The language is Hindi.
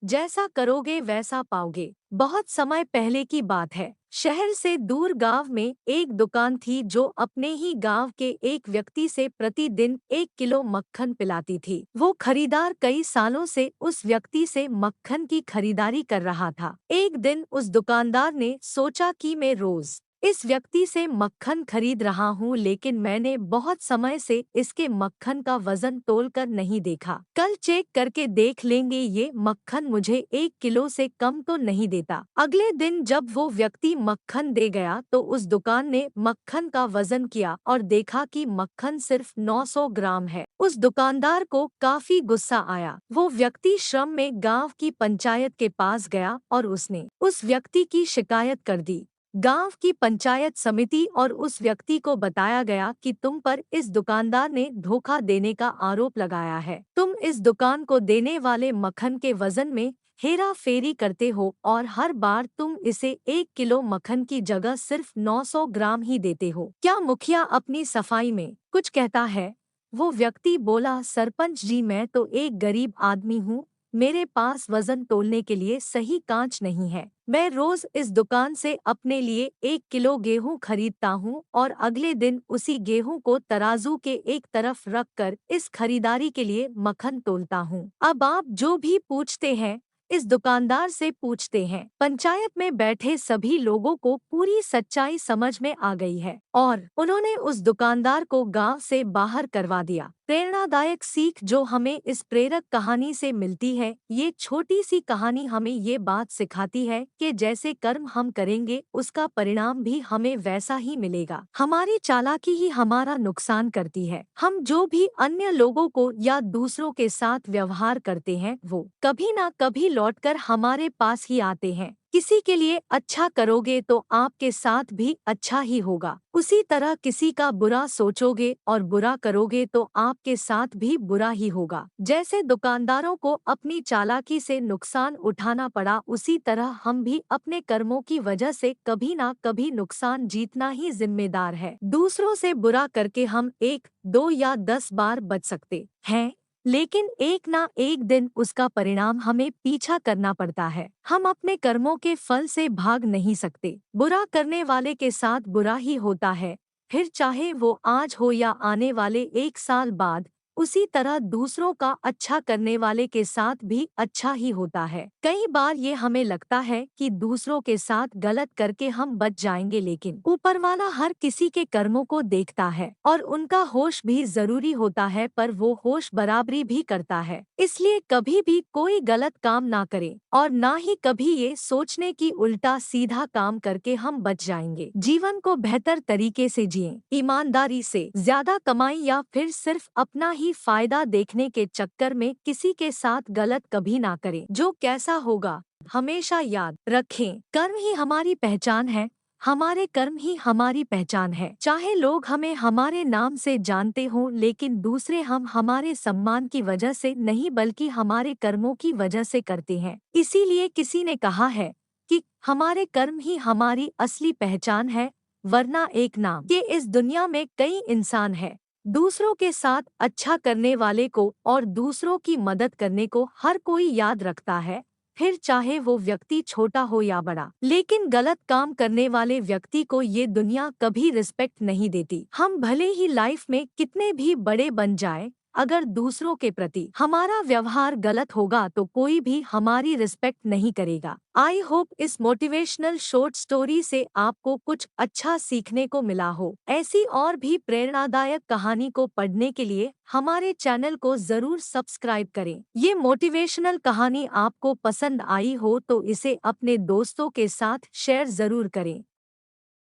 जैसा करोगे वैसा पाओगे। बहुत समय पहले की बात है। शहर से दूर गांव में एक दुकान थी जो अपने ही गांव के एक व्यक्ति से प्रतिदिन 1 किलो मक्खन पिलाती थी। वो खरीदार कई सालों से उस व्यक्ति से मक्खन की खरीदारी कर रहा था। एक दिन उस दुकानदार ने सोचा कि मैं रोज इस व्यक्ति से मक्खन खरीद रहा हूँ, लेकिन मैंने बहुत समय से इसके मक्खन का वजन तोलकर नहीं देखा। कल चेक करके देख लेंगे, ये मक्खन मुझे 1 किलो से कम तो नहीं देता। अगले दिन जब वो व्यक्ति मक्खन दे गया तो उस दुकान ने मक्खन का वजन किया और देखा कि मक्खन सिर्फ 900 ग्राम है। उस दुकानदार को काफी गुस्सा आया। वो व्यक्ति श्रम में गांव की पंचायत के पास गया और उसने उस व्यक्ति की शिकायत कर दी। गांव की पंचायत समिति और उस व्यक्ति को बताया गया कि तुम पर इस दुकानदार ने धोखा देने का आरोप लगाया है। तुम इस दुकान को देने वाले मक्खन के वजन में हेरा फेरी करते हो और हर बार तुम इसे 1 किलो मक्खन की जगह सिर्फ 900 ग्राम ही देते हो। क्या मुखिया अपनी सफाई में कुछ कहता है? वो व्यक्ति बोला, सरपंच जी, मैं तो एक गरीब आदमी हूँ। मेरे पास वजन तोलने के लिए सही कांच नहीं है। मैं रोज इस दुकान से अपने लिए 1 किलो गेहूं खरीदता हूं और अगले दिन उसी गेहूं को तराजू के एक तरफ रखकर इस खरीदारी के लिए मक्खन तोलता हूं। अब आप जो भी पूछते हैं इस दुकानदार से पूछते हैं। पंचायत में बैठे सभी लोगों को पूरी सच्चाई समझ में आ गई है और उन्होंने उस दुकानदार को गांव से बाहर करवा दिया। प्रेरणादायक सीख जो हमें इस प्रेरक कहानी से मिलती है, ये छोटी सी कहानी हमें ये बात सिखाती है कि जैसे कर्म हम करेंगे उसका परिणाम भी हमें वैसा ही मिलेगा। हमारी चालाकी ही हमारा नुकसान करती है। हम जो भी अन्य लोगों को या दूसरों के साथ व्यवहार करते हैं वो कभी ना कभी लौटकर हमारे पास ही आते हैं। किसी के लिए अच्छा करोगे तो आपके साथ भी अच्छा ही होगा। उसी तरह किसी का बुरा सोचोगे और बुरा करोगे तो आपके साथ भी बुरा ही होगा। जैसे दुकानदारों को अपनी चालाकी से नुकसान उठाना पड़ा, उसी तरह हम भी अपने कर्मों की वजह से कभी ना कभी नुकसान जीतना ही जिम्मेदार है। दूसरों से बुरा करके हम 1, 2 या 10 बार बच सकते हैं, लेकिन एक ना एक दिन उसका परिणाम हमें पीछा करना पड़ता है। हम अपने कर्मों के फल से भाग नहीं सकते। बुरा करने वाले के साथ बुरा ही होता है, फिर चाहे वो आज हो या आने वाले 1 साल बाद। उसी तरह दूसरों का अच्छा करने वाले के साथ भी अच्छा ही होता है। कई बार ये हमें लगता है कि दूसरों के साथ गलत करके हम बच जाएंगे, लेकिन ऊपर वाला हर किसी के कर्मों को देखता है और उनका होश भी जरूरी होता है, पर वो होश बराबरी भी करता है। इसलिए कभी भी कोई गलत काम ना करें और ना ही कभी ये सोचने की उल्टा सीधा काम करके हम बच जाएंगे। जीवन को बेहतर तरीके से जिएं, ईमानदारी से, ज्यादा कमाई या फिर सिर्फ अपना ही फायदा देखने के चक्कर में किसी के साथ गलत कभी ना करें। जो कैसा होगा हमेशा याद रखें, कर्म ही हमारी पहचान है। हमारे कर्म ही हमारी पहचान है। चाहे लोग हमें हमारे नाम से जानते हों, लेकिन दूसरे हम हमारे सम्मान की वजह से नहीं बल्कि हमारे कर्मों की वजह से करते हैं। इसीलिए किसी ने कहा है कि हमारे कर्म ही हमारी असली पहचान है, वरना एक नाम के इस दुनिया में कई इंसान है। दूसरों के साथ अच्छा करने वाले को और दूसरों की मदद करने को हर कोई याद रखता है, फिर चाहे वो व्यक्ति छोटा हो या बड़ा। लेकिन गलत काम करने वाले व्यक्ति को ये दुनिया कभी रिस्पेक्ट नहीं देती। हम भले ही लाइफ में कितने भी बड़े बन जाएं, अगर दूसरों के प्रति हमारा व्यवहार गलत होगा तो कोई भी हमारी रिस्पेक्ट नहीं करेगा। आई होप इस मोटिवेशनल शॉर्ट स्टोरी से आपको कुछ अच्छा सीखने को मिला हो। ऐसी और भी प्रेरणादायक कहानी को पढ़ने के लिए हमारे चैनल को जरूर सब्सक्राइब करें। ये मोटिवेशनल कहानी आपको पसंद आई हो तो इसे अपने दोस्तों के साथ शेयर जरूर करें।